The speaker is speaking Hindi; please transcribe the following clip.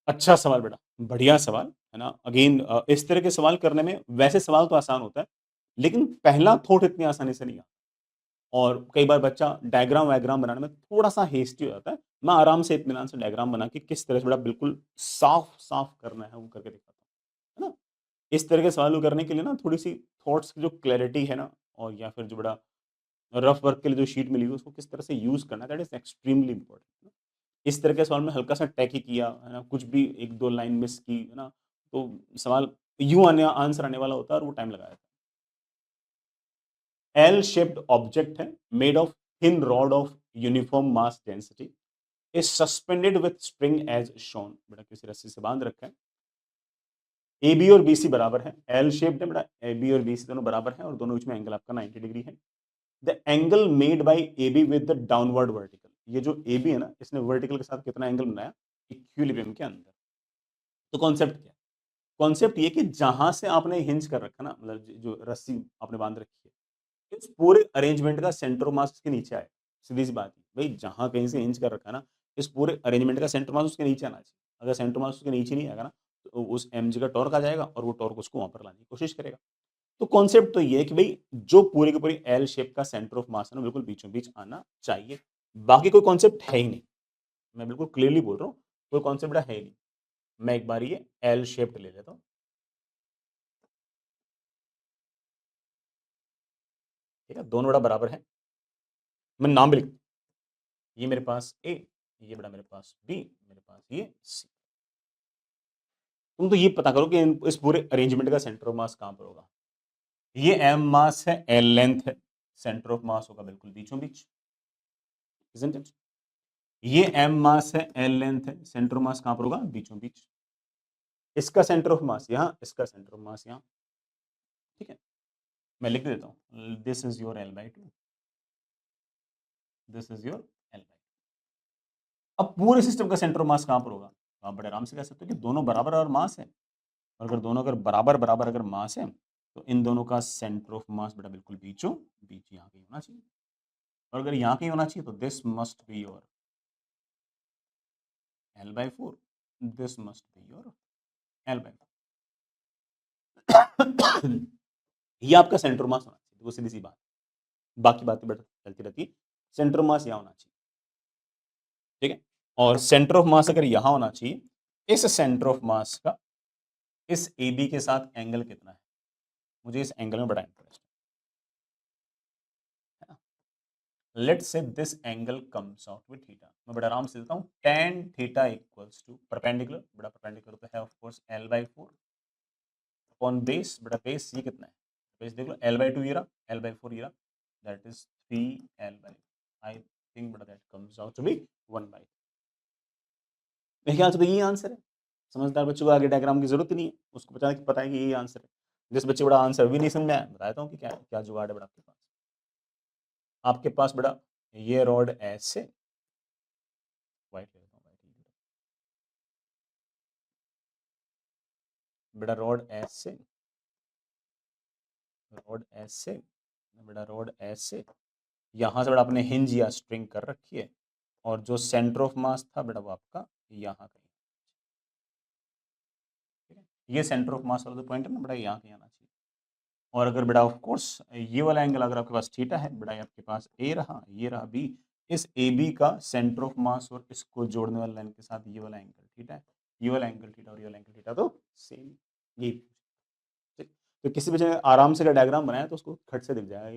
अच्छा सवाल बेटा, बढ़िया सवाल, है ना? अगेन इस तरह के सवाल करने में वैसे सवाल तो आसान होता है, लेकिन पहला थॉट इतनी आसानी से नहीं आता और कई बार बच्चा डायग्राम-वायग्राम बनाने में थोड़ा-सा हेस्टी हो जाता है। मैं आराम से इत्मीनान से डायग्राम बना के किस तरह से बेटा बिल्कुल साफ-साफ करना है, वो करके दिखाता हूँ, है ना? इस तरह के सवाल को करने के लिए ना थोड़ी-सी थॉट्स की जो क्लैरिटी है ना और या फिर जो बड़ा रफ वर्क के लिए जो शीट मिली हुई है, उसको किस तरह से यूज़ करना है, दैट इज़ एक्सट्रीमली इम्पोर्टेंट। इस तरह के सवाल में हल्का-सा टैकी किया, है ना? कुछ भी 1-2 लाइन मिस की, है ना? तो सवाल यूँ आने आंसर आने वाला होता है और वो टाइम लगा देता है। एल शेप्ड ऑब्जेक्ट है, made of thin rod of uniform mass density, is suspended with string as shown. बेटा किसी रस्सी से बांध रखा है। एबी और बीसी बराबर है। एल शेप्ड है बेटा, एबी और बीसी दोनों बराबर हैं और दोनों बीच में एंगल आपका 90 डिग्री है। The angle made by AB with the downward vertical. ये जो एबी है ना, इसने वर्टिकल के साथ कितना एंगल बनाया? इक्विलिब्रियम के अंदर। तो कॉन्सेप्ट क्या है? कॉन्सेप्ट ये कि जहां से आपने हिंज कर रखा ना, मतलब जो रस्सी आपने बांध रखी है, इस पूरे अरेंजमेंट का सेंटर मास उसके नीचे आए। सीधी सी बात है भाई, जहां कहीं से हिंज कर रखा है ना, इस पूरे अरेंजमेंट का सेंटर मास उसके नीचे आना चाहिए। अगर सेंटर मास उसके नीचे नहीं आएगा ना, तो उस एमजी का टॉर्क आ जाएगा और वो टॉर्क उसको वहां पर लाने की कोशिश करेगा। तो कॉन्सेप्ट तो ये है कि भाई जो पूरी की पूरी एल शेप का सेंटर ऑफ मास है ना, बिल्कुल बीचों बीच आना चाहिए। बाकी कोई कॉन्सेप्ट है ही नहीं। मैं बिल्कुल क्लियरली बोल रहा हूँ, कोई कॉन्सेप्ट है ही नहीं। मैं एक बार ये एल शेप्ड ले लेता हूँ। ठीक है, दोनों बड़ा बराबर है। मैं नाम भी लिख, ये मेरे पास ए, ये बड़ा मेरे पास बी, मेरे पास ये सी। तुम तो ये पता करो कि इस पूरे अरेंजमेंट का सेंटर ऑफ मास कहां पर होगा। ये एम मास है, एल लेंथ है, सेंटर ऑफ मास होगा बिल्कुल बीचों बीच, isn't it? ये एम मास है, एल लेंथ है, सेंटर ऑफ मास कहां पर होगा? बीचों बीच। इसका सेंटर ऑफ मास यहाँ, इसका सेंटर ऑफ मास यहाँ। ठीक है, मैं लिख देता हूँ, this is your L by two, this is your L by. अब पूरे सिस्टम का सेंटर ऑफ मास कहां पर होगा? तो आप बड़े आराम से कह सकते हो कि दोनों बराबर और मास है। और अगर दोनों अगर बराबर बराबर अगर मास है, तो इन दोनों का सेंटर ऑफ मास बेटा बिल्कुल बीचों बीच यहाँ कहीं होना चाहिए। और अगर यहाँ कहीं होना चाहिए तो this must be your L by four, this must be your L by four. ये आपका सेंटर मास होना चाहिए, वो सीधी सी बात। बाकी बातें बेटा चलती रहती है। सेंटर मास यहाँ होना चाहिए। ठीक है, और सेंटर ऑफ मास अगर यहाँ होना चाहिए, इस सेंटर ऑफ मास का इस ए बी के साथ एंगल कितना है? मुझे इस एंगल में बड़ा इंटरेस्ट है। Let's say this angle comes out with theta. मैं बड़ा आराम से लेता हूँ, tan theta equals to perpendicular, बड़ा परपेंडिकुलर तो है of course L by four upon base. बड़ा बेस ये कितना है? बेस देख लो, एल बाई टू ये रहा, एल बाई फोर ये रहा, that is 3 L by, I think बड़ा that comes out to be 1/। मेरे ख्याल से तो यही आंसर है। समझदार बच्चों को आगे डायग्राम की जरूरत ही नहीं है, उसको पता है कि यही आंसर है। जिस बच्चे बड़ा आंसर भी नहीं समझ में आया, बताता हूँ कि क्या क्या जुगाड़ है बड़ा आपके पास। आपके पास बड़ा ये रॉड ऐसे, व्हाइट ले लेता हूँ, व्हाइट बड़ा रॉड ऐसे, रॉड ऐसे, बड़ा रॉड ऐसे, यहाँ से बड़ा आपने हिंज या स्ट्रिंग कर रखी है और जो सेंटर ऑफ मास था बेटा वो आपका यहाँ कहीं। ठीक है, ये सेंटर ऑफ मास वाला जो पॉइंट है ना बेटा, यहाँ कहीं आना चाहिए। और अगर बेटा ऑफ कोर्स ये वाला एंगल अगर आपके पास थीटा है बेटा, ये आपके पास ए रहा, ये रहा बी, इस ए बी का सेंटर ऑफ मास और इसको जोड़ने वाले लाइन के साथ ये वाला एंगल थीटा है, ये वाला एंगल थीटा और ये वाला एंगल थीटा तो सेम। ये ठीक। तो किसी बच्चे ने आराम से अगर डायग्राम बनाया तो उसको खट से दिख जाएगा